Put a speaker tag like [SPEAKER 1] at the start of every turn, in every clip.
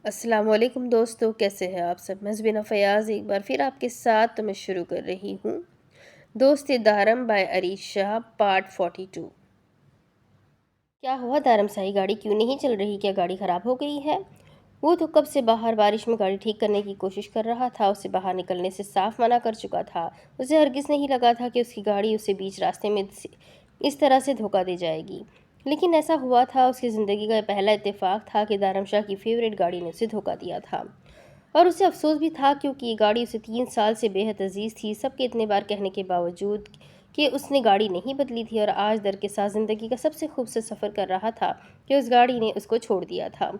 [SPEAKER 1] السلام علیکم دوستو، کیسے ہیں آپ سب؟ میں زبینہ فیاض ایک بار پھر آپ کے ساتھ میں شروع کر رہی ہوں دوست دارم بائی عریش شاہ پارٹ 42۔ کیا ہوا دارم صاحب، گاڑی کیوں نہیں چل رہی؟ کیا گاڑی خراب ہو گئی ہے؟ وہ تو کب سے باہر بارش میں گاڑی ٹھیک کرنے کی کوشش کر رہا تھا، اسے باہر نکلنے سے صاف منع کر چکا تھا۔ اسے ہرگز نہیں لگا تھا کہ اس کی گاڑی اسے بیچ راستے میں اس طرح سے دھوکہ دے جائے گی، لیکن ایسا ہوا تھا۔ اس کی زندگی کا یہ پہلا اتفاق تھا کہ دارم شاہ کی فیورٹ گاڑی نے اسے دھوکہ دیا تھا، اور اسے افسوس بھی تھا کیونکہ یہ گاڑی اسے 3 سال سے بے حد عزیز تھی۔ سب کے اتنے بار کہنے کے باوجود کہ اس نے گاڑی نہیں بدلی تھی، اور آج در کے ساتھ زندگی کا سب سے خوبصورت سفر کر رہا تھا کہ اس گاڑی نے اس کو چھوڑ دیا تھا۔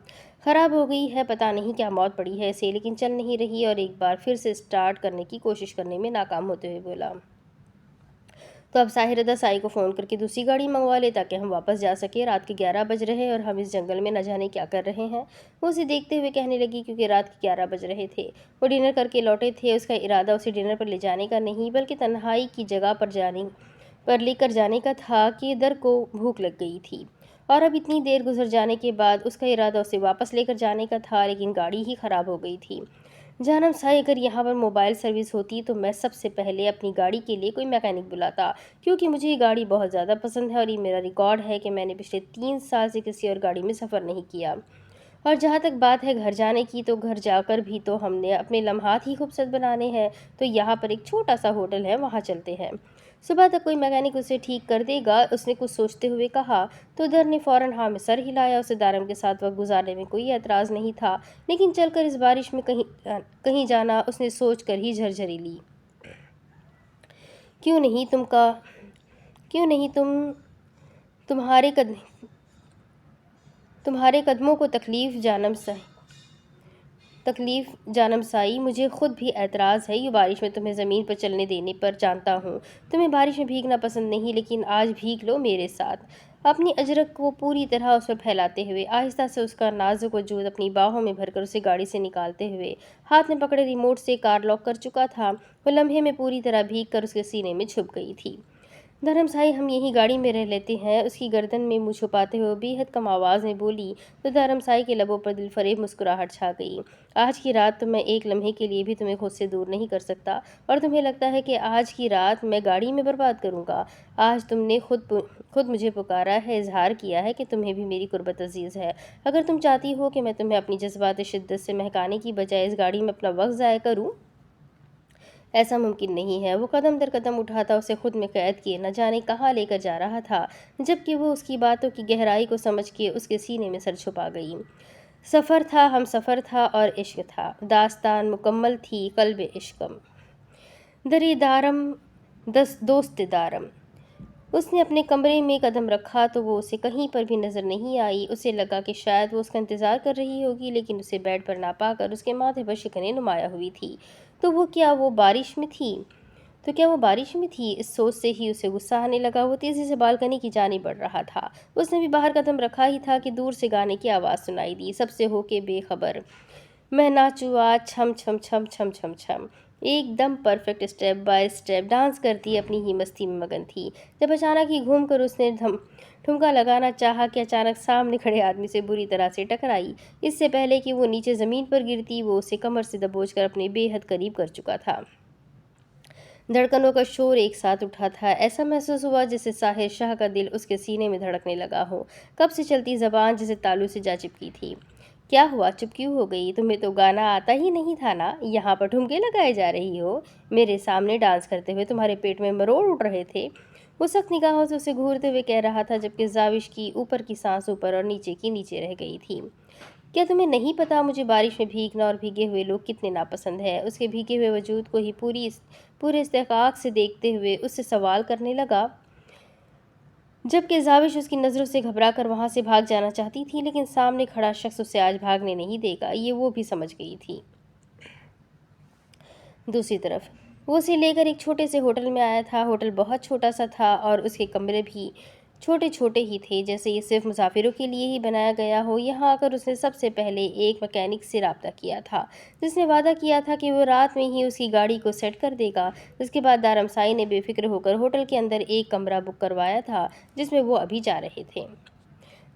[SPEAKER 1] خراب ہو گئی ہے، پتہ نہیں کیا موت پڑی ہے اسے، لیکن چل نہیں رہی، اور ایک بار پھر سے سٹارٹ کرنے کی کوشش کرنے میں ناکام ہوتے ہوئے بولا، تو اب ساحر رضا سائی کو فون کر کے دوسری گاڑی منگوا لے تاکہ ہم واپس جا سکیں۔ رات کے 11 بج رہے اور ہم اس جنگل میں نہ جانے کیا کر رہے ہیں۔ وہ اسے دیکھتے ہوئے کہنے لگی کیونکہ رات کے 11 بج رہے تھے۔ وہ ڈنر کر کے لوٹے تھے۔ اس کا ارادہ اسے ڈنر پر لے جانے کا نہیں بلکہ تنہائی کی جگہ پر لے کر جانے کا تھا کہ در کو بھوک لگ گئی تھی، اور اب اتنی دیر گزر جانے کے بعد اس کا ارادہ اسے واپس لے کر جانے کا تھا، لیکن گاڑی ہی خراب ہو گئی تھی۔ جانم صاحب، اگر یہاں پر موبائل سروس ہوتی تو میں سب سے پہلے اپنی گاڑی کے لیے کوئی میکینک بلاتا، کیونکہ مجھے یہ گاڑی بہت زیادہ پسند ہے، اور یہ میرا ریکارڈ ہے کہ میں نے پچھلے 3 سال سے کسی اور گاڑی میں سفر نہیں کیا۔ اور جہاں تک بات ہے گھر جانے کی، تو گھر جا کر بھی تو ہم نے اپنے لمحات ہی خوبصورت بنانے ہیں، تو یہاں پر ایک چھوٹا سا ہوٹل ہے، وہاں چلتے ہیں، صبح تک کوئی میکینک اسے ٹھیک کر دے گا۔ اس نے کچھ سوچتے ہوئے کہا، تو در نے فوراً ہاں میں سر ہلایا۔ اسے دارم کے ساتھ وقت گزارنے میں کوئی اعتراض نہیں تھا، لیکن چل کر اس بارش میں کہیں جانا اس نے سوچ کر ہی جھرجھری لی۔ کیوں نہیں تمہارے قدموں کو تکلیف جانم سائی، مجھے خود بھی اعتراض ہے یہ بارش میں تمہیں زمین پر چلنے دینے پر۔ جانتا ہوں تمہیں بارش میں بھیگنا پسند نہیں، لیکن آج بھیگ لو میرے ساتھ۔ اپنی اجرک کو پوری طرح اس پر پھیلاتے ہوئے آہستہ سے اس کا نازک وجود اپنی باہوں میں بھر کر اسے گاڑی سے نکالتے ہوئے، ہاتھ میں پکڑے ریموٹ سے کار لاک کر چکا تھا، وہ لمحے میں پوری طرح بھیگ کر اس کے سینے میں چھپ گئی تھی۔ دھرم صاحب، ہم یہی گاڑی میں رہ لیتے ہیں، اس کی گردن میں منہ چھپاتے ہوئے بے حد کم آواز میں بولی، تو دھرم صاحب کے لبوں پر دل فریب مسکراہٹ چھا گئی۔ آج کی رات تو میں ایک لمحے کے لیے بھی تمہیں خود سے دور نہیں کر سکتا، اور تمہیں لگتا ہے کہ آج کی رات میں گاڑی میں برباد کروں گا؟ آج تم نے خود مجھے پکارا ہے، اظہار کیا ہے کہ تمہیں بھی میری قربت عزیز ہے۔ اگر تم چاہتی ہو کہ میں تمہیں اپنی جذبات شدت سے مہکانے کی بجائے اس گاڑی میں اپنا وقت ضائع کروں، ایسا ممکن نہیں ہے۔ وہ قدم در قدم اٹھاتا اسے خود میں قید کیے نہ جانے کہاں لے کر جا رہا تھا، جبکہ وہ اس کی باتوں کی گہرائی کو سمجھ کے اس کے سینے میں سر چھپا گئی۔ سفر تھا، ہم سفر تھا، اور عشق تھا، داستان مکمل تھی، قلب عشقم درے دارم دوست دارم۔ اس نے اپنے کمرے میں قدم رکھا تو وہ اسے کہیں پر بھی نظر نہیں آئی۔ اسے لگا کہ شاید وہ اس کا انتظار کر رہی ہوگی، لیکن اسے بیڈ پر نہ پا کر اس کے ماتھے پر شکنیں نمایاں ہوئی تھی۔ کیا وہ بارش میں تھی؟ اس سوچ سے ہی اسے غصہ آنے لگا۔ وہ تیزی سے بالکنی کی جانب بڑھ رہا تھا۔ اس نے بھی باہر قدم رکھا ہی تھا کہ دور سے گانے کی آواز سنائی دی، سب سے ہو کے بے خبر، میں ناچوں آج چھم چھم چھم چھم چھم چھم، ایک دم perfect, step by step dance کرتی اپنی ہی مستی میں مگن تھی، جب اچانک ہی گھوم کر اس نے ٹھمکا لگانا چاہا کہ اچانک سامنے کھڑے آدمی سے بری طرح سے ٹکرائی۔ اس سے پہلے کہ وہ نیچے زمین پر گرتی، وہ اسے کمر سے دبوچ کر اپنے بے حد قریب کر چکا تھا۔ دھڑکنوں کا شور ایک ساتھ اٹھا تھا، ایسا محسوس ہوا جیسے ساحر شاہ کا دل اس کے سینے میں دھڑکنے لگا ہو، کب سے چلتی زبان جیسے تالو سے جا چپکی تھی۔ کیا ہوا، چپ کیوں ہو گئی؟ تمہیں تو گانا آتا ہی نہیں تھا نا؟ یہاں پر ٹھمکے لگائے جا رہی ہو؟ میرے سامنے ڈانس کرتے ہوئے تمہارے پیٹ میں مروڑ اٹھ رہے تھے؟ وہ سخت نگاہوں سے اسے گھورتے ہوئے کہہ رہا تھا، جبکہ زاوش کی اوپر کی سانس اوپر اور نیچے کی نیچے رہ گئی تھی۔ کیا تمہیں نہیں پتا مجھے بارش میں بھیگنا اور بھیگے ہوئے لوگ کتنے ناپسند ہے؟ اس کے بھیگے ہوئے وجود کو ہی پورے استحقاق سے دیکھتے ہوئے اس سے سوال کرنے لگا، جبکہ زاوش اس کی نظروں سے گھبرا کر وہاں سے بھاگ جانا چاہتی تھی، لیکن سامنے کھڑا شخص اسے آج بھاگنے نہیں دے گا، یہ وہ بھی سمجھ گئی تھی۔ دوسری طرف وہ اسے لے کر ایک چھوٹے سے ہوٹل میں آیا تھا۔ ہوٹل بہت چھوٹا سا تھا اور اس کے کمرے بھی چھوٹے چھوٹے ہی تھے، جیسے یہ صرف مسافروں کے لیے ہی بنایا گیا ہو۔ یہاں آ کر اس نے سب سے پہلے ایک میکینک سے رابطہ کیا تھا، جس نے وعدہ کیا تھا کہ وہ رات میں ہی اس کی گاڑی کو سیٹ کر دے گا۔ اس کے بعد دارم سائی نے بے فکر ہو کر ہوٹل کے اندر ایک کمرہ بک کروایا تھا، جس میں وہ ابھی جا رہے تھے۔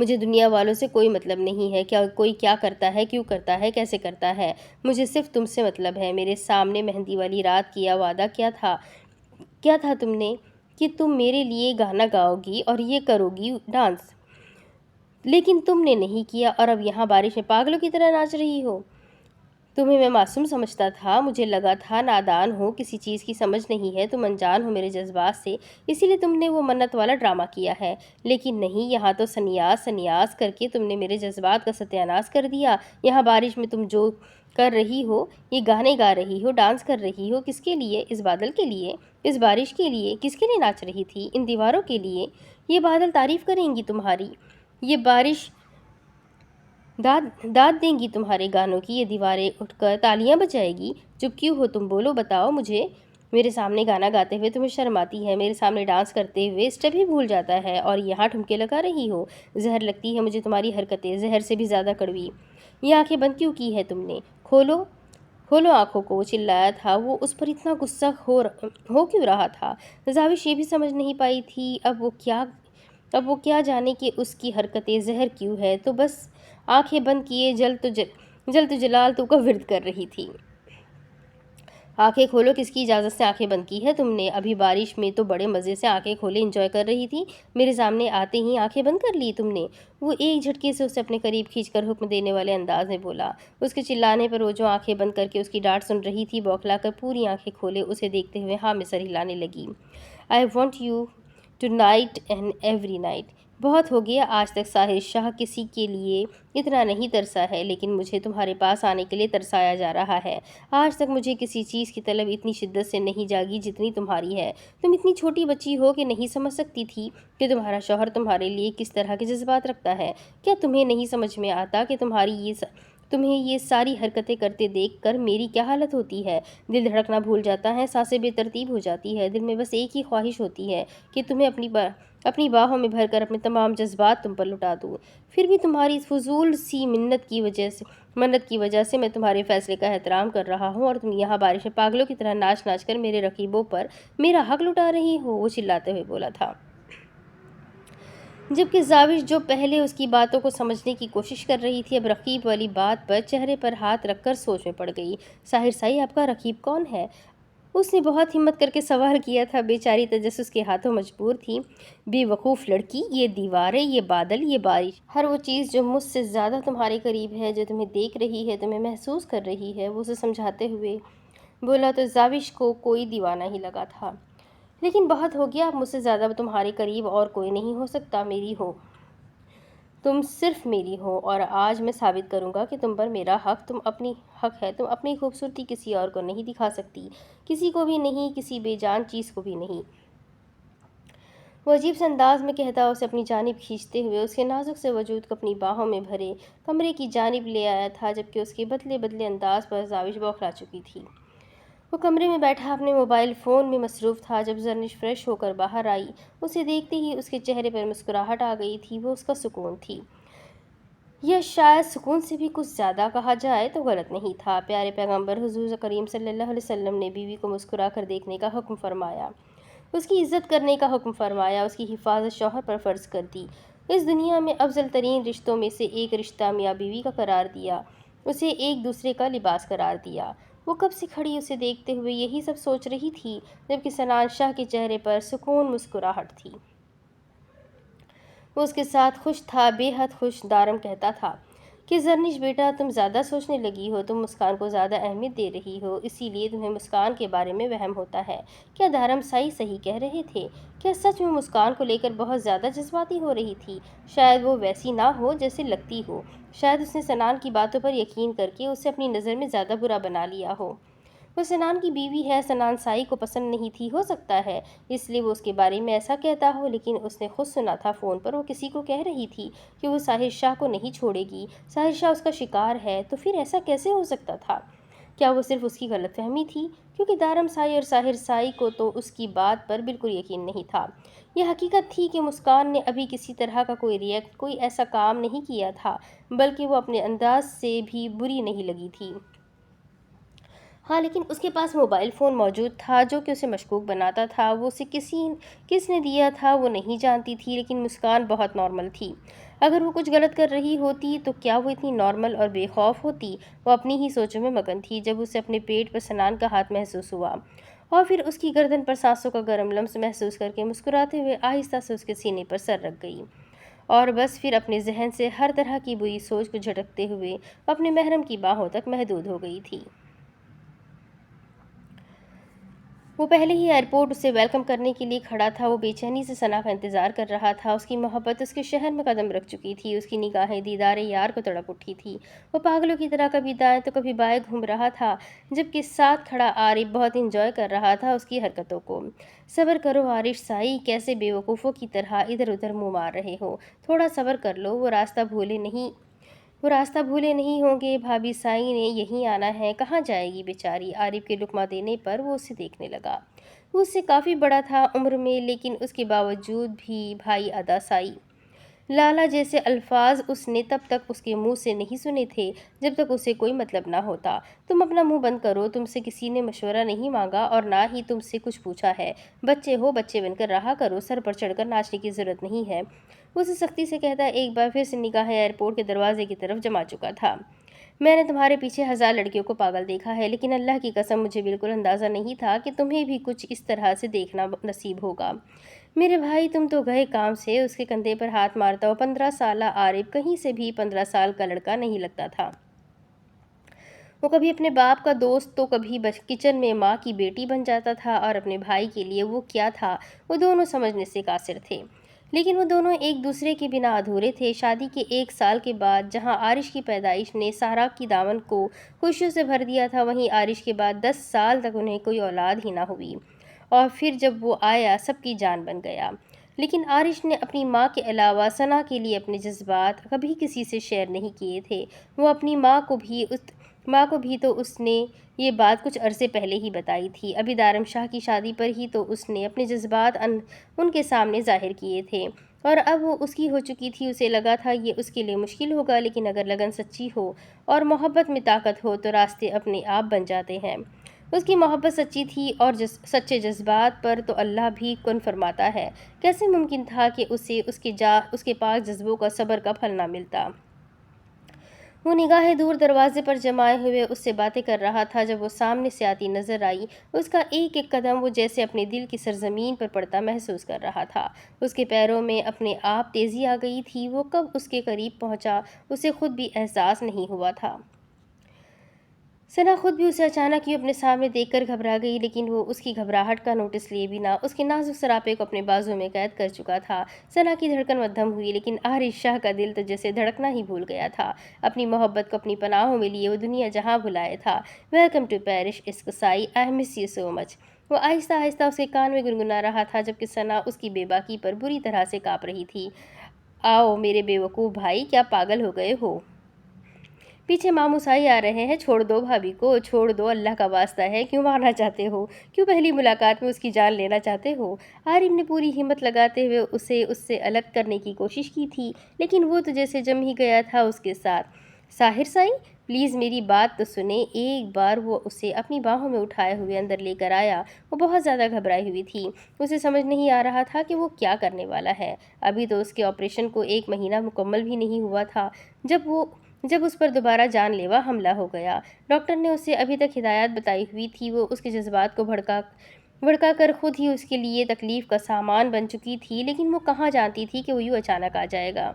[SPEAKER 1] مجھے دنیا والوں سے کوئی مطلب نہیں ہے، کوئی کیا کرتا ہے، کیوں کرتا ہے، کیسے کرتا ہے، مجھے صرف تم سے مطلب ہے۔ میرے سامنے مہندی والی رات کیا وعدہ کیا تھا تم نے کہ تم میرے لیے گانا گاؤ گی اور یہ کرو گی ڈانس، لیکن تم نے نہیں کیا اور اب یہاں بارش میں پاگلوں کی طرح ناچ رہی ہو۔ تمہیں میں معصوم سمجھتا تھا، مجھے لگا تھا نادان ہو، کسی چیز کی سمجھ نہیں ہے، تم انجان ہو میرے جذبات سے، اسی لیے تم نے وہ منت والا ڈرامہ کیا ہے۔ لیکن نہیں، یہاں تو سنیاس کر کے تم نے میرے جذبات کا ستیاناش کر دیا۔ یہاں بارش میں تم جو کر رہی ہو، یہ گانے گا رہی ہو، ڈانس کر رہی ہو، کس کے لیے؟ اس بادل کے لیے، اس بارش کے لیے، کس کے لیے ناچ رہی تھی؟ ان دیواروں کے لیے۔ یہ بادل تعریف کریں گی تمہاری، یہ بارش داد دیں گی تمہارے گانوں کی، یہ دیواریں اٹھ کر تالیاں بجائے گی۔ چپ کیوں ہو تم؟ بولو، بتاؤ مجھے۔ میرے سامنے گانا گاتے ہوئے تمہیں شرم آتی ہے، میرے سامنے ڈانس کرتے ہوئے اسٹیپ ہی بھول جاتا ہے، اور یہاں ٹھمکے لگا رہی ہو۔ زہر لگتی ہے مجھے تمہاری حرکتیں، زہر سے بھی زیادہ کڑوی۔ یہ آنکھیں بند کیوں کی ہے تم نے؟ کھولو کھولو آنکھوں کو، وہ چلایا تھا۔ وہ اس پر اتنا غصہ ہو کیوں رہا تھا؟ زاوش یہ بھی سمجھ نہیں پائی تھی اب وہ کیا جانے کہ اس کی حرکتیں زہر کیوں ہے، تو بس آنکھیں بند کیے جل تو جلال تو کا ورد کر رہی تھی۔ آنکھیں کھولو، کس کی اجازت سے آنکھیں بند کی ہے تم نے؟ ابھی بارش میں تو بڑے مزے سے آنکھیں کھولے انجوائے کر رہی تھی، میرے سامنے آتے ہی آنکھیں بند کر لی تم نے؟ وہ ایک جھٹکے سے اسے اپنے قریب کھینچ کر حکم دینے والے انداز میں بولا۔ اس کے چلانے پر وہ جو آنکھیں بند کر کے اس کی ڈانٹ سن رہی تھی، بوکھلا کر پوری آنکھیں کھولے اسے دیکھتے ہوئے ہاں میں سر ہلانے لگی۔ I want you tonight and every night۔ بہت ہو گیا، آج تک ساحر شاہ کسی کے لیے اتنا نہیں ترسا ہے، لیکن مجھے تمہارے پاس آنے کے لیے ترسایا جا رہا ہے۔ آج تک مجھے کسی چیز کی طلب اتنی شدت سے نہیں جاگی جتنی تمہاری ہے۔ تم اتنی چھوٹی بچی ہو کہ نہیں سمجھ سکتی تھی کہ تمہارا شوہر تمہارے لیے کس طرح کے جذبات رکھتا ہے؟ کیا تمہیں نہیں سمجھ میں آتا کہ تمہیں یہ ساری حرکتیں کرتے دیکھ کر میری کیا حالت ہوتی ہے؟ دل دھڑکنا بھول جاتا ہے، سانسیں بے ترتیب ہو جاتی ہے، دل میں بس ایک ہی خواہش ہوتی ہے کہ تمہیں اپنی باہوں میں بھر کر اپنے تمام جذبات تم پر لٹا دوں۔ پھر بھی تمہاری اس فضول سی منت کی وجہ سے میں تمہارے فیصلے کا احترام کر رہا ہوں، اور تم یہاں بارش میں پاگلوں کی طرح ناچ ناچ کر میرے رقیبوں پر میرا حق لٹا رہی ہو، وہ چلاتے ہوئے بولا تھا۔ جبکہ زاوش جو پہلے اس کی باتوں کو سمجھنے کی کوشش کر رہی تھی، اب رقیب والی بات پر چہرے پر ہاتھ رکھ کر سوچ میں پڑ گئی۔ ساحر سائی، آپ کا رقیب کون ہے؟ اس نے بہت ہمت کر کے سوال کیا تھا۔ بیچاری تجسس کے ہاتھوں مجبور تھی۔ بے وقوف لڑکی، یہ دیواریں، یہ بادل، یہ بارش، ہر وہ چیز جو مجھ سے زیادہ تمہارے قریب ہے، جو تمہیں دیکھ رہی ہے، تمہیں محسوس کر رہی ہے، وہ اسے سمجھاتے ہوئے بولا تو زاوش کو کوئی دیوانہ ہی لگا تھا۔ لیکن بہت ہو گیا، اب مجھ سے زیادہ تمہارے قریب اور کوئی نہیں ہو سکتا، میری ہو تم، صرف میری ہو، اور آج میں ثابت کروں گا کہ تم پر میرا حق ہے۔ تم اپنی خوبصورتی کسی اور کو نہیں دکھا سکتی، کسی کو بھی نہیں، کسی بے جان چیز کو بھی نہیں۔ وہ عجیب سے انداز میں کہتا اسے اپنی جانب کھینچتے ہوئے اس کے نازک سے وجود کو اپنی باہوں میں بھرے کمرے کی جانب لے آیا تھا، جبکہ اس کے بدلے انداز پر زاوش بوکھلا چکی تھی۔ وہ کمرے میں بیٹھا اپنے موبائل فون میں مصروف تھا۔ جب زرنش فریش ہو کر باہر آئی، اسے دیکھتے ہی اس کے چہرے پر مسکراہٹ آ گئی تھی۔ وہ اس کا سکون تھی، یا شاید سکون سے بھی کچھ زیادہ کہا جائے تو غلط نہیں تھا۔ پیارے پیغمبر حضور کریم صلی اللہ علیہ وسلم نے بیوی کو مسکرا کر دیکھنے کا حکم فرمایا، اس کی عزت کرنے کا حکم فرمایا، اس کی حفاظت شوہر پر فرض کر دی، اس دنیا میں افضل ترین رشتوں میں سے ایک رشتہ میاں بیوی کا قرار دیا، اسے ایک دوسرے کا لباس قرار دیا۔ وہ کب سے کھڑی اسے دیکھتے ہوئے یہی سب سوچ رہی تھی، جبکہ سنان شاہ کے چہرے پر سکون مسکراہٹ تھی۔ وہ اس کے ساتھ خوش تھا، بے حد خوش۔ دارم کہتا تھا کہ زرنش بیٹا، تم زیادہ سوچنے لگی ہو، تم مسکان کو زیادہ اہمیت دے رہی ہو، اسی لیے تمہیں مسکان کے بارے میں وہم ہوتا ہے۔ کیا دارم سائی صحیح کہہ رہے تھے؟ کیا سچ میں مسکان کو لے کر بہت زیادہ جذباتی ہو رہی تھی؟ شاید وہ ویسی نہ ہو جیسے لگتی ہو، شاید اس نے سنان کی باتوں پر یقین کر کے اسے اپنی نظر میں زیادہ برا بنا لیا ہو۔ وہ سنان کی بیوی ہے، سنان سائی کو پسند نہیں تھی، ہو سکتا ہے اس لیے وہ اس کے بارے میں ایسا کہتا ہو، لیکن اس نے خود سنا تھا فون پر وہ کسی کو کہہ رہی تھی کہ وہ ساحر شاہ کو نہیں چھوڑے گی، ساحر شاہ اس کا شکار ہے۔ تو پھر ایسا کیسے ہو سکتا تھا؟ کیا وہ صرف اس کی غلط فہمی تھی؟ کیونکہ دارم سائی اور ساحر سائی کو تو اس کی بات پر بالکل یقین نہیں تھا۔ یہ حقیقت تھی کہ مسکان نے ابھی کسی طرح کا کوئی ایسا کام نہیں کیا تھا، بلکہ وہ اپنے انداز سے بھی بری نہیں لگی تھی۔ ہاں، لیکن اس کے پاس موبائل فون موجود تھا جو کہ اسے مشکوک بناتا تھا۔ وہ اسے کس نے دیا تھا وہ نہیں جانتی تھی، لیکن مسکان بہت نارمل تھی۔ اگر وہ کچھ غلط کر رہی ہوتی تو کیا وہ اتنی نارمل اور بے خوف ہوتی؟ وہ اپنی ہی سوچوں میں مگن تھی جب اسے اپنے پیٹ پر سنان کا ہاتھ محسوس ہوا، اور پھر اس کی گردن پر سانسوں کا گرم لمس محسوس کر کے مسکراتے ہوئے آہستہ سے اس کے سینے پر سر رکھ گئی، اور بس پھر اپنے ذہن سے ہر طرح کی بری سوچ کو جھٹکتے ہوئے اپنے محرم کی باہوں تک محدود ہو گئی تھی۔ وہ پہلے ہی ایئرپورٹ اسے ویلکم کرنے کے لیے کھڑا تھا۔ وہ بے چینی سے ثنا کا انتظار کر رہا تھا۔ اس کی محبت اس کے شہر میں قدم رکھ چکی تھی۔ اس کی نگاہیں دیدار یار کو تڑپ اٹھی تھی۔ وہ پاگلوں کی طرح کبھی دائیں تو کبھی بائیں گھوم رہا تھا، جبکہ ساتھ کھڑا عارف بہت انجوائے کر رہا تھا اس کی حرکتوں کو۔ صبر کرو عارف سائی، کیسے بے وقوفوں کی طرح ادھر ادھر منہ مار رہے ہو؟ تھوڑا صبر کر لو، وہ راستہ بھولے نہیں ہوں گے۔ بھابھی سائی نے یہیں آنا ہے، کہاں جائے گی بیچاری؟ عارف کے لقمہ دینے پر وہ اسے دیکھنے لگا۔ وہ اس سے کافی بڑا تھا عمر میں، لیکن اس کے باوجود بھی بھائی ادا سائی لالا جیسے الفاظ اس نے تب تک اس کے منہ سے نہیں سنے تھے جب تک اسے کوئی مطلب نہ ہوتا۔ تم اپنا منہ بند کرو، تم سے کسی نے مشورہ نہیں مانگا اور نہ ہی تم سے کچھ پوچھا ہے۔ بچے ہو، بچے بن کر رہا کرو، سر پر چڑھ کر ناچنے کی ضرورت نہیں ہے، اسے سختی سے کہتا ایک بار پھر سے نگاہیں ایئرپورٹ کے دروازے کی طرف جما چکا تھا۔ میں نے تمہارے پیچھے 1000 لڑکیوں کو پاگل دیکھا ہے، لیکن اللہ کی قسم مجھے بالکل اندازہ نہیں تھا کہ تمہیں بھی کچھ اس طرح سے دیکھنا نصیب ہوگا۔ میرے بھائی تم تو گئے کام سے۔ اس کے کندھے پر ہاتھ مارتا ہوا 15 سالہ عارف کہیں سے بھی 15 سال کا لڑکا نہیں لگتا تھا۔ وہ کبھی اپنے باپ کا دوست تو کبھی کچن میں ماں کی بیٹی بن جاتا تھا، اور اپنے بھائی کے لیے وہ کیا تھا وہ دونوں سمجھنے سے قاصر تھے، لیکن وہ دونوں ایک دوسرے کے بنا ادھورے تھے۔ شادی کے 1 سال کے بعد جہاں عارش کی پیدائش نے سارا کی دامن کو خوشیوں سے بھر دیا تھا، وہیں عارش کے بعد 10 سال تک انہیں کوئی اولاد ہی نہ ہوئی، اور پھر جب وہ آیا سب کی جان بن گیا۔ لیکن عارش نے اپنی ماں کے علاوہ ثنا کے لیے اپنے جذبات کبھی کسی سے شیئر نہیں کیے تھے۔ وہ اپنی ماں کو بھی تو اس نے یہ بات کچھ عرصے پہلے ہی بتائی تھی۔ ابھی دارم شاہ کی شادی پر ہی تو اس نے اپنے جذبات ان کے سامنے ظاہر کیے تھے، اور اب وہ اس کی ہو چکی تھی۔ اسے لگا تھا یہ اس کے لیے مشکل ہوگا، لیکن اگر لگن سچی ہو اور محبت میں طاقت ہو تو راستے اپنے آپ بن جاتے ہیں۔ اس کی محبت سچی تھی، اور سچے جذبات پر تو اللہ بھی کن فرماتا ہے۔ کیسے ممکن تھا کہ اسے اس کے پاک جذبوں کا صبر کا پھل نہ ملتا؟ وہ نگاہیں دور دروازے پر جمائے ہوئے اس سے باتیں کر رہا تھا جب وہ سامنے سے آتی نظر آئی۔ اس کا ایک ایک قدم وہ جیسے اپنے دل کی سرزمین پر پڑتا محسوس کر رہا تھا۔ اس کے پیروں میں اپنے آپ تیزی آ گئی تھی۔ وہ کب اس کے قریب پہنچا اسے خود بھی احساس نہیں ہوا تھا۔ ثنا خود بھی اسے اچانک ہی اپنے سامنے دیکھ کر گھبرا گئی، لیکن وہ اس کی گھبراہٹ کا نوٹس لیے بنا اس کے نازک سراپے کو اپنے بازو میں قید کر چکا تھا۔ ثنا کی دھڑکن مدھم ہوئی، لیکن عارف شاہ کا دل تو جیسے دھڑکنا ہی بھول گیا تھا۔ اپنی محبت کو اپنی پناہوں میں لیے وہ دنیا جہاں بلائے تھا۔ ویلکم ٹو پیرس عشق سائی، آئی مس یو سو مچ۔ وہ آہستہ آہستہ اس کے کان میں گنگنا رہا تھا، جبکہ ثنا اس کی بے باکی پر بری طرح سے کانپ رہی تھی۔ آؤ میرے بے وقوف بھائی، کیا پاگل ہو گئے ہو؟ پیچھے ماموں سائی آ رہے ہیں، چھوڑ دو بھابھی کو، چھوڑ دو، اللہ کا واسطہ ہے، کیوں مارنا چاہتے ہو؟ کیوں پہلی ملاقات میں اس کی جان لینا چاہتے ہو؟ عارف نے پوری ہمت لگاتے ہوئے اس سے الگ کرنے کی کوشش کی تھی، لیکن وہ تو جیسے جم ہی گیا تھا اس کے ساتھ۔ ساحر سائی پلیز میری بات تو سنیں۔ ایک بار وہ اسے اپنی باہوں میں اٹھائے ہوئے اندر لے کر آیا۔ وہ بہت زیادہ گھبرائی ہوئی تھی۔ اسے سمجھ نہیں آ رہا تھا کہ وہ کیا کرنے والا ہے۔ ابھی تو اس کے آپریشن کو 1 مہینہ مکمل بھی نہیں ہوا تھا جب اس پر دوبارہ جان لیوا حملہ ہو گیا۔ ڈاکٹر نے اسے ابھی تک ہدایات بتائی ہوئی تھی، وہ اس کے جذبات کو بھڑکا کر خود ہی اس کے لیے تکلیف کا سامان بن چکی تھی، لیکن وہ کہاں جانتی تھی کہ وہ یوں اچانک آ جائے گا۔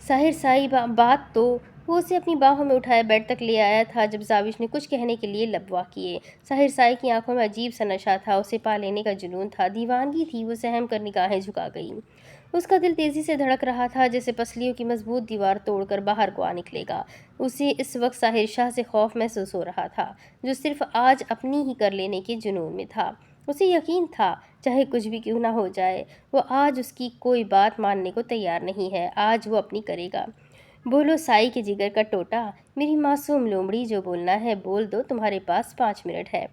[SPEAKER 1] ساحر سائی بات تو وہ اسے اپنی باہوں میں اٹھائے بیڈ تک لے آیا تھا جب زاوش نے کچھ کہنے کے لیے لب واہ کیے۔ ساحر سائی کی آنکھوں میں عجیب سا نشہ تھا، اسے پا لینے کا جنون تھا، دیوانگی تھی۔ وہ سہم کر نگاہیں جھکا گئی۔ اس کا دل تیزی سے دھڑک رہا تھا جیسے پسلیوں کی مضبوط دیوار توڑ کر باہر کو آ نکلے گا۔ اسے اس وقت ساحر شاہ سے خوف محسوس ہو رہا تھا، جو صرف آج اپنی ہی کر لینے کے جنون میں تھا۔ اسے یقین تھا چاہے کچھ بھی کیوں نہ ہو جائے، وہ آج اس کی کوئی بات ماننے کو تیار نہیں ہے۔ آج وہ اپنی کرے گا۔ بولو سائی کے جگر کا ٹوٹا، میری معصوم لومڑی، جو بولنا ہے بول دو، تمہارے پاس 5 منٹ ہے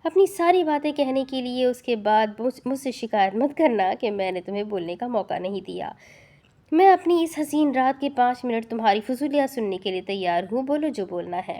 [SPEAKER 1] اپنی ساری باتیں کہنے کے لیے۔ اس کے بعد مجھ سے شکایت مت کرنا کہ میں نے تمہیں بولنے کا موقع نہیں دیا۔ میں اپنی اس حسین رات کے 5 منٹ تمہاری فضولیات سننے کے لیے تیار ہوں، بولو جو بولنا ہے۔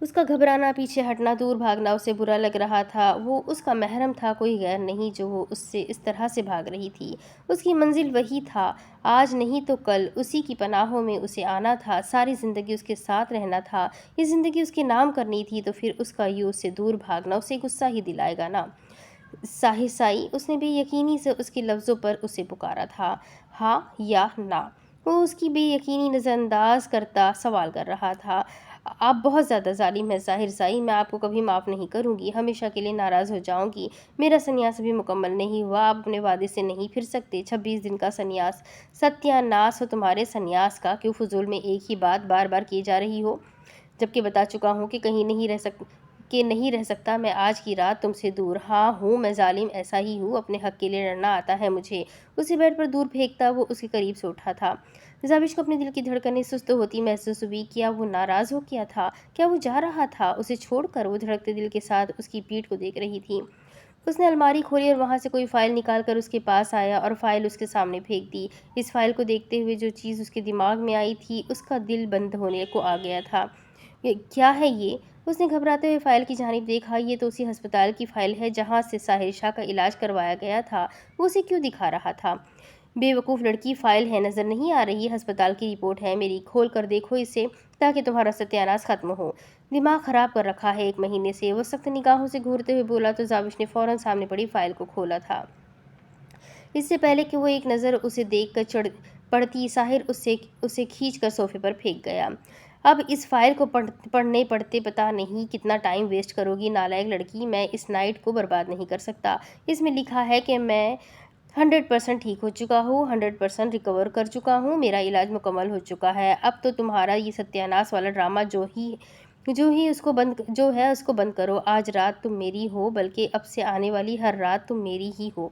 [SPEAKER 1] اس کا گھبرانا، پیچھے ہٹنا، دور بھاگنا اسے برا لگ رہا تھا۔ وہ اس کا محرم تھا، کوئی غیر نہیں جو وہ اس سے اس طرح سے بھاگ رہی تھی۔ اس کی منزل وہی تھا، آج نہیں تو کل اسی کی پناہوں میں اسے آنا تھا، ساری زندگی اس کے ساتھ رہنا تھا۔ یہ زندگی اس کے نام کرنی تھی تو پھر اس کا یوں اس سے دور بھاگنا اسے غصہ ہی دلائے گا نا۔ ساحر سائی، اس نے بے یقینی سے اس کے لفظوں پر اسے پکارا تھا۔ ہاں یا نہ؟ وہ اس کی بے یقینی نظر انداز کرتا سوال کر رہا تھا۔ آپ بہت زیادہ ظالم ہیں ساحر سائی، میں آپ کو کبھی معاف نہیں کروں گی، ہمیشہ کے لیے ناراض ہو جاؤں گی۔ میرا سنیاس ابھی مکمل نہیں ہوا، آپ اپنے وعدے سے نہیں پھر سکتے۔ 26 دن کا سنیاس، ستیہ ناس ہو تمہارے سنیاس کا، کیوں فضول میں ایک ہی بات بار بار کی جا رہی ہو، جبکہ بتا چکا ہوں کہ نہیں رہ سکتا میں آج کی رات تم سے دور۔ ہاں ہوں میں ظالم، ایسا ہی ہوں، اپنے حق کے لیے لڑنا آتا ہے مجھے۔ اسے بیڈ پر دور پھینکتا وہ اس کے قریب سے اٹھا تھا۔ زابش کو اپنے دل کی دھڑکنیں سست ہوتی محسوس ہوئی۔ کیا وہ ناراض ہو گیا تھا؟ کیا وہ جا رہا تھا اسے چھوڑ کر؟ وہ دھڑکتے دل کے ساتھ اس کی پیٹھ کو دیکھ رہی تھی۔ اس نے الماری کھولی اور وہاں سے کوئی فائل نکال کر اس کے پاس آیا اور فائل اس کے سامنے پھینک دی۔ اس فائل کو دیکھتے ہوئے جو چیز اس کے دماغ میں آئی تھی، اس کا دل بند ہونے کو آ گیا تھا۔ کیا ہے یہ؟ اس نے گھبراتے ہوئے فائل کی جانب دیکھا۔ یہ تو اسی ہسپتال کی فائل ہے جہاں سے ساحر شاہ کا علاج کروایا گیا تھا۔ وہ اسے کیوں دکھا رہا تھا؟ بے وقوف لڑکی، فائل ہے، نظر نہیں آ رہی؟ ہسپتال کی رپورٹ ہے میری، کھول کر دیکھو اسے تاکہ تمہارا ستیہ ناس ختم ہو۔ دماغ خراب کر رکھا ہے 1 مہینے سے، وہ سخت نگاہوں سے گھورتے ہوئے بولا تو زابش نے فوراً سامنے پڑی فائل کو کھولا تھا۔ اس سے پہلے کہ وہ ایک نظر اسے دیکھ کر پڑتی، ساحر اسے کھینچ کر صوفے پر پھینک گیا۔ اب اس فائل کو پڑھنے پڑھتے پتہ نہیں کتنا ٹائم ویسٹ کرو گی نالائق لڑکی، میں اس نائٹ کو برباد نہیں کر سکتا۔ اس میں لکھا ہے کہ میں 100% ٹھیک ہو چکا ہوں، 100% ریکور کر چکا ہوں، میرا علاج مکمل ہو چکا ہے۔ اب تو تمہارا یہ ستیہ ناس والا ڈرامہ جو ہے اس کو بند کرو۔ آج رات تم میری ہو، بلکہ اب سے آنے والی ہر رات تم میری ہی ہو۔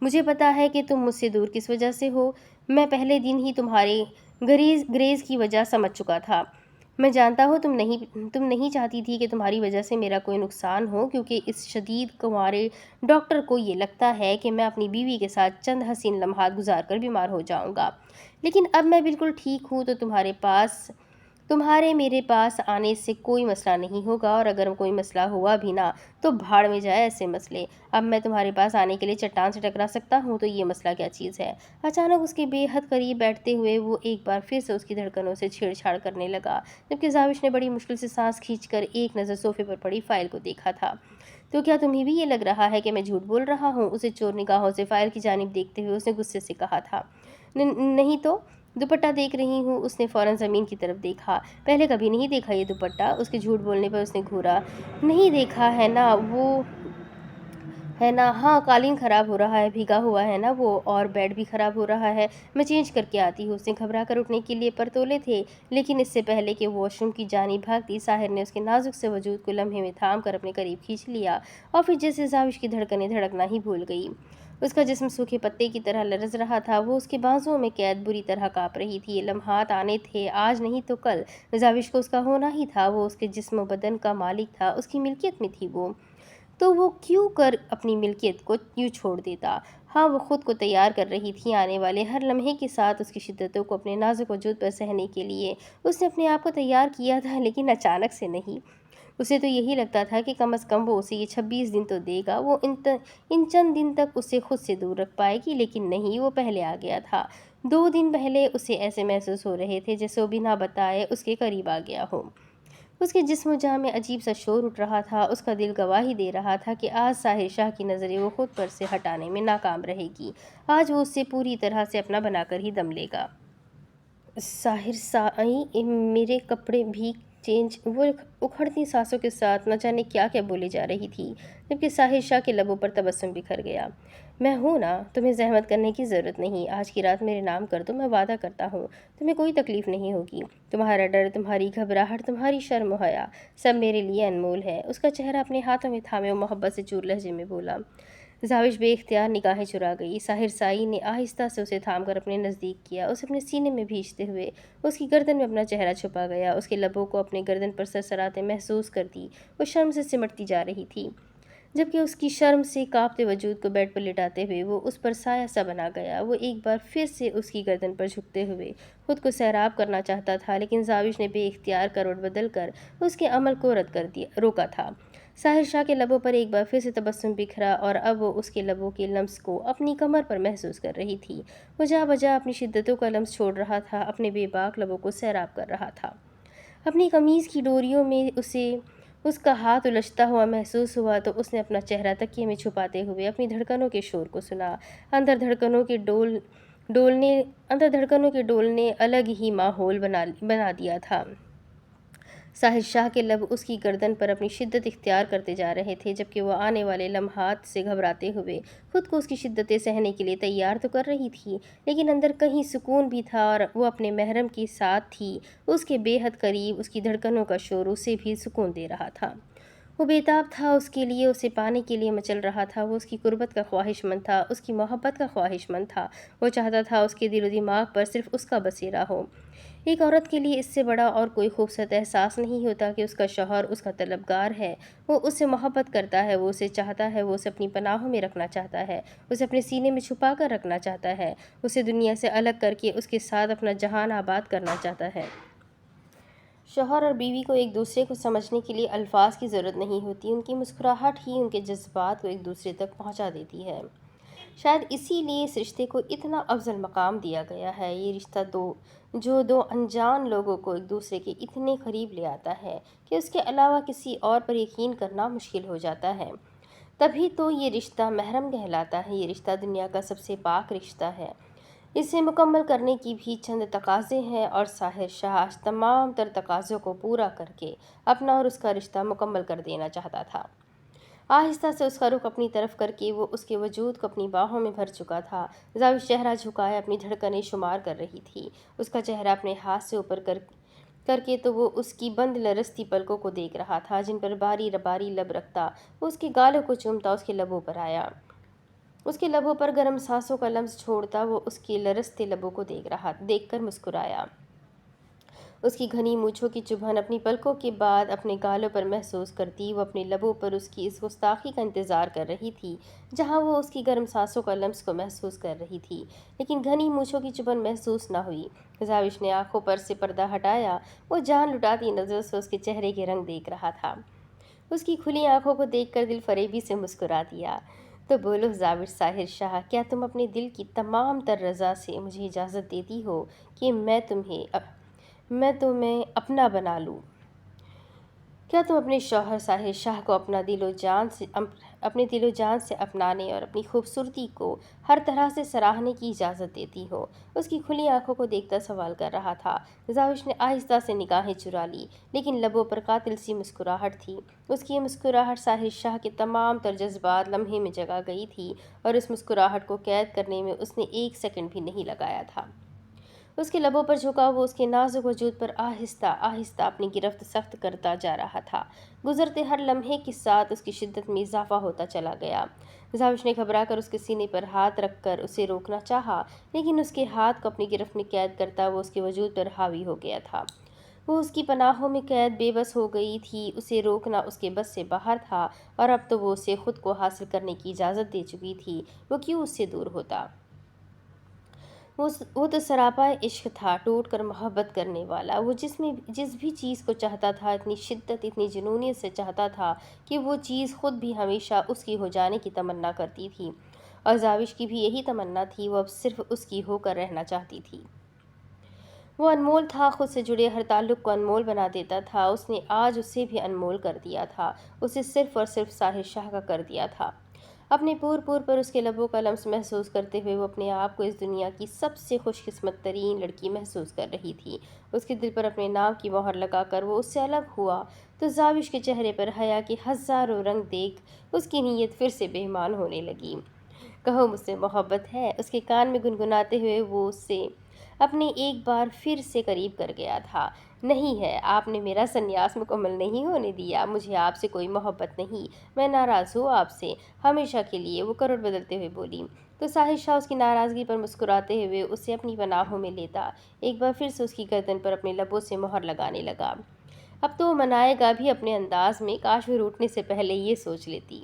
[SPEAKER 1] مجھے پتا ہے کہ تم مجھ سے دور کس وجہ سے ہو، میں پہلے دن ہی تمہارے گریز کی وجہ سمجھ چکا تھا۔ میں جانتا ہوں تم نہیں چاہتی تھی کہ تمہاری وجہ سے میرا کوئی نقصان ہو، کیونکہ اس شدید کنوارے ڈاکٹر کو یہ لگتا ہے کہ میں اپنی بیوی کے ساتھ چند حسین لمحات گزار کر بیمار ہو جاؤں گا۔ لیکن اب میں بالکل ٹھیک ہوں تو تمہارے میرے پاس آنے سے کوئی مسئلہ نہیں ہوگا، اور اگر کوئی مسئلہ ہوا بھی نا تو بھاڑ میں جائے ایسے مسئلے۔ اب میں تمہارے پاس آنے کے لیے چٹان سے ٹکرا سکتا ہوں تو یہ مسئلہ کیا چیز ہے؟ اچانک اس کے بے حد قریب بیٹھتے ہوئے وہ ایک بار پھر سے اس کی دھڑکنوں سے چھیڑ چھاڑ کرنے لگا، جبکہ زابش نے بڑی مشکل سے سانس کھینچ کر ایک نظر صوفے پر پڑی فائل کو دیکھا تھا۔ تو کیا تمہیں بھی یہ لگ رہا ہے کہ میں جھوٹ بول رہا ہوں؟ اسے چور نگاہوں سے فائل کی جانب دیکھتے ہوئے اس نے غصے سے کہا تھا۔ نہیں تو دوپٹہ دیکھ رہی ہوں۔ اس نے فوراً زمین کی طرف دیکھا۔ پہلے کبھی نہیں دیکھا یہ دوپٹہ؟ اس کے جھوٹ بولنے پر اس نے گھورا۔ نہیں دیکھا ہے نا؟ وہ ہے نا؟ ہاں، قالین خراب ہو رہا ہے، بھیگا ہوا ہے نا وہ، اور بیڈ بھی خراب ہو رہا ہے، میں چینج کر کے آتی ہوں۔ اس نے گھبرا کر اٹھنے کے لیے پر تولے تھے، لیکن اس سے پہلے کہ وہ واش روم کی جانب بھاگتی، ساحر نے اس کے نازک سے وجود کو لمحے میں تھام کر اپنے قریب کھینچ لیا، اور پھر جیسے زابش کی دھڑکنیں دھڑکنا ہی بھول گئی۔ اس کا جسم سوکھے پتے کی طرح لرز رہا تھا، وہ اس کے بازوؤں میں قید بری طرح کانپ رہی تھی۔ یہ لمحات آنے تھے، آج نہیں تو کل، زابش کو اس کا ہونا ہی تھا، وہ اس کے جسم و بدن کا مالک تھا، اس کی ملکیت میں تھی وہ۔ تو وہ کیوں کر اپنی ملکیت کو یوں چھوڑ دیتا؟ ہاں، وہ خود کو تیار کر رہی تھی آنے والے ہر لمحے کے ساتھ اس کی شدتوں کو اپنے نازک وجود پر سہنے کے لیے۔ اس نے اپنے آپ کو تیار کیا تھا، لیکن اچانک سے نہیں۔ اسے تو یہی لگتا تھا کہ کم از کم وہ اسے یہ 26 دن تو دے گا، وہ ان چند دن تک اسے خود سے دور رکھ پائے گی، لیکن نہیں، وہ پہلے آ گیا تھا۔ 2 دن پہلے اسے ایسے محسوس ہو رہے تھے جیسے وہ بنا بتائے اس کے قریب آ گیا ہو۔ اس کے جسم و جاں میں عجیب سا شور اٹھ رہا تھا، اس کا دل گواہی دے رہا تھا کہ آج ساحر شاہ کی نظریں وہ خود پر سے ہٹانے میں ناکام رہے گی، آج وہ اسے پوری طرح سے اپنا بنا کر ہی دم لے گا۔ ساحر سائی، میرے کپڑے بھی چینج؟ وہ اکھڑتی سانسوں کے ساتھ نہ جانے کیا کیا بولے جا رہی تھی، جبکہ ساحر شاہ کے لبوں پر تبسم بکھر گیا۔ میں ہوں نا، تمہیں زحمت کرنے کی ضرورت نہیں، آج کی رات میرے نام کر دو، میں وعدہ کرتا ہوں تمہیں کوئی تکلیف نہیں ہوگی۔ تمہارا ڈر، تمہاری گھبراہٹ، تمہاری شرم و حیا، سب میرے لیے انمول ہے۔ اس کا چہرہ اپنے ہاتھوں میں تھامے وہ محبت سے چور لہجے میں بولا۔ زابش بے اختیار نگاہیں چرا گئی۔ ساحر سائی نے آہستہ سے اسے تھام کر اپنے نزدیک کیا، اسے اپنے سینے میں بھیجتے ہوئے اس کی گردن میں اپنا چہرہ چھپا گیا، اس کے لبوں کو اپنے گردن پر سرسراتے محسوس کرتی وہ شرم سے سمٹتی جا رہی تھی۔ جبکہ اس کی شرم سے کانپتے وجود کو بیڈ پر لٹاتے ہوئے وہ اس پر سایہ سا بنا گیا۔ وہ ایک بار پھر سے اس کی گردن پر جھکتے ہوئے خود کو سیراب کرنا چاہتا تھا، لیکن زاوش نے بے اختیار کروٹ بدل کر اس کے عمل کو رد کر دیا روکا تھا۔ ساحر شاہ کے لبوں پر ایک بار پھر سے تبسم بکھرا اور اب وہ اس کے لبوں کے لمس کو اپنی کمر پر محسوس کر رہی تھی۔ وہ جا بجا اپنی شدتوں کا لمس چھوڑ رہا تھا، اپنے بے باک لبوں کو سیراب کر رہا تھا۔ اپنی قمیض کی ڈوریوں میں اسے اس کا ہاتھ الجھتا ہوا محسوس ہوا تو اس نے اپنا چہرہ تکیے میں چھپاتے ہوئے اپنی دھڑکنوں کے شور کو سنا۔ اندر دھڑکنوں کے ڈولنے الگ ہی ماحول بنا دیا تھا۔ ساحر شاہ کے لب اس کی گردن پر اپنی شدت اختیار کرتے جا رہے تھے، جبکہ وہ آنے والے لمحات سے گھبراتے ہوئے خود کو اس کی شدتیں سہنے کے لیے تیار تو کر رہی تھی، لیکن اندر کہیں سکون بھی تھا اور وہ اپنے محرم کے ساتھ تھی، اس کے بے حد قریب۔ اس کی دھڑکنوں کا شور اسے بھی سکون دے رہا تھا۔ وہ بےتاب تھا اس کے لیے، اسے پانے کے لیے مچل رہا تھا۔ وہ اس کی قربت کا خواہش مند تھا، اس کی محبت کا خواہش مند تھا۔ وہ چاہتا تھا اس کے دل و دماغ پر صرف اس کا بسیرا ہو۔ ایک عورت کے لیے اس سے بڑا اور کوئی خوبصورت احساس نہیں ہوتا کہ اس کا شوہر اس کا طلبگار ہے، وہ اس سے محبت کرتا ہے، وہ اسے چاہتا ہے، وہ اسے اپنی پناہوں میں رکھنا چاہتا ہے، اسے اپنے سینے میں چھپا کر رکھنا چاہتا ہے، اسے دنیا سے الگ کر کے اس کے ساتھ اپنا جہان آباد کرنا چاہتا ہے۔ شوہر اور بیوی کو ایک دوسرے کو سمجھنے کے لیے الفاظ کی ضرورت نہیں ہوتی، ان کی مسکراہٹ ہی ان کے جذبات کو ایک دوسرے تک پہنچا دیتی ہے۔ شاید اسی لیے اس رشتے کو اتنا افضل مقام دیا گیا ہے۔ یہ رشتہ جو دو انجان لوگوں کو ایک دوسرے کے اتنے قریب لے آتا ہے کہ اس کے علاوہ کسی اور پر یقین کرنا مشکل ہو جاتا ہے۔ تبھی تو یہ رشتہ محرم کہلاتا ہے۔ یہ رشتہ دنیا کا سب سے پاک رشتہ ہے۔ اسے مکمل کرنے کی بھی چند تقاضے ہیں اور ساحر شاہ آج تمام تر تقاضوں کو پورا کر کے اپنا اور اس کا رشتہ مکمل کر دینا چاہتا تھا۔ آہستہ سے اس کا رخ اپنی طرف کر کے وہ اس کے وجود کو اپنی باہوں میں بھر چکا تھا۔ زاوش چہرہ جھکائے اپنی دھڑکنیں شمار کر رہی تھی۔ اس کا چہرہ اپنے ہاتھ سے اوپر کر کے تو وہ اس کی بند لرزتی پلکوں کو دیکھ رہا تھا، جن پر باری باری لب رکھتا وہ اس کے گالوں کو چومتا اس کے لبوں پر آیا۔ اس کے لبوں پر گرم سانسوں کا لمس چھوڑتا وہ اس کے لرزتے لبوں کو دیکھ کر مسکرایا۔ اس کی گھنی مونچھوں کی چبھن اپنی پلکوں کے بعد اپنے گالوں پر محسوس کرتی وہ اپنے لبوں پر اس کی اس گستاخی کا انتظار کر رہی تھی، جہاں وہ اس کی گرم سانسوں کا لمس کو محسوس کر رہی تھی، لیکن گھنی مونچھوں کی چبھن محسوس نہ ہوئی۔ زاوش نے آنکھوں پر سے پردہ ہٹایا، وہ جان لٹاتی نظروں سے اس کے چہرے کے رنگ دیکھ رہا تھا۔ اس کی کھلی آنکھوں کو دیکھ کر دل فریبی سے مسکرا دیا۔ تو بولو زاوش ساحر شاہ، کیا تم اپنے دل کی تمام تر رضا سے مجھے اجازت دیتی ہو کہ میں تمہیں اپنا بنا لوں؟ کیا تم اپنے شوہر ساحر شاہ کو اپنے دل و جان سے اپنانے اور اپنی خوبصورتی کو ہر طرح سے سراہنے کی اجازت دیتی ہو؟ اس کی کھلی آنکھوں کو دیکھتا سوال کر رہا تھا۔ زاوش نے آہستہ سے نگاہیں چرا لی، لیکن لبوں پر قاتل سی مسکراہٹ تھی۔ اس کی یہ مسکراہٹ ساحر شاہ کے تمام تر جذبات لمحے میں جگا گئی تھی اور اس مسکراہٹ کو قید کرنے میں اس نے ایک سیکنڈ بھی نہیں لگایا تھا۔ اس کے لبوں پر جھکا وہ اس کے نازک وجود پر آہستہ آہستہ اپنی گرفت سخت کرتا جا رہا تھا۔ گزرتے ہر لمحے کے ساتھ اس کی شدت میں اضافہ ہوتا چلا گیا۔ زاوش نے گھبرا کر اس کے سینے پر ہاتھ رکھ کر اسے روکنا چاہا، لیکن اس کے ہاتھ کو اپنی گرفت میں قید کرتا وہ اس کے وجود پر حاوی ہو گیا تھا۔ وہ اس کی پناہوں میں قید بے بس ہو گئی تھی، اسے روکنا اس کے بس سے باہر تھا اور اب تو وہ اسے خود کو حاصل کرنے کی اجازت دے چکی تھی، وہ کیوں اس سے دور ہوتا؟ وہ تو سراپا عشق تھا، ٹوٹ کر محبت کرنے والا۔ وہ جس بھی چیز کو چاہتا تھا اتنی شدت، اتنی جنونیت سے چاہتا تھا کہ وہ چیز خود بھی ہمیشہ اس کی ہو جانے کی تمنا کرتی تھی، اور زاوش کی بھی یہی تمنا تھی۔ وہ اب صرف اس کی ہو کر رہنا چاہتی تھی۔ وہ انمول تھا، خود سے جڑے ہر تعلق کو انمول بنا دیتا تھا۔ اس نے آج اسے بھی انمول کر دیا تھا، اسے صرف اور صرف ساحر شاہ کا کر دیا تھا۔ اپنے پور پر اس کے لبوں کا لمس محسوس کرتے ہوئے وہ اپنے آپ کو اس دنیا کی سب سے خوش قسمت ترین لڑکی محسوس کر رہی تھی۔ اس کے دل پر اپنے نام کی مہر لگا کر وہ اس سے الگ ہوا تو زاوش کے چہرے پر حیا کے ہزاروں رنگ دیکھ اس کی نیت پھر سے بے ایمان ہونے لگی۔ کہو مجھ سے محبت ہے، اس کے کان میں گنگناتے ہوئے وہ اسے اپنے ایک بار پھر سے قریب کر گیا تھا۔ نہیں ہے، آپ نے میرا سنیاس مکمل نہیں ہونے دیا، مجھے آپ سے کوئی محبت نہیں، میں ناراض ہوں آپ سے، ہمیشہ کے لیے، وہ کروٹ بدلتے ہوئے بولی۔ تو ساحر شاہ اس کی ناراضگی پر مسکراتے ہوئے اسے اپنی پناہوں میں لیتا ایک بار پھر سے اس کی گردن پر اپنے لبوں سے مہر لگانے لگا۔ اب تو وہ منائے گا بھی اپنے انداز میں، کاش وہ روٹنے سے پہلے یہ سوچ لیتی۔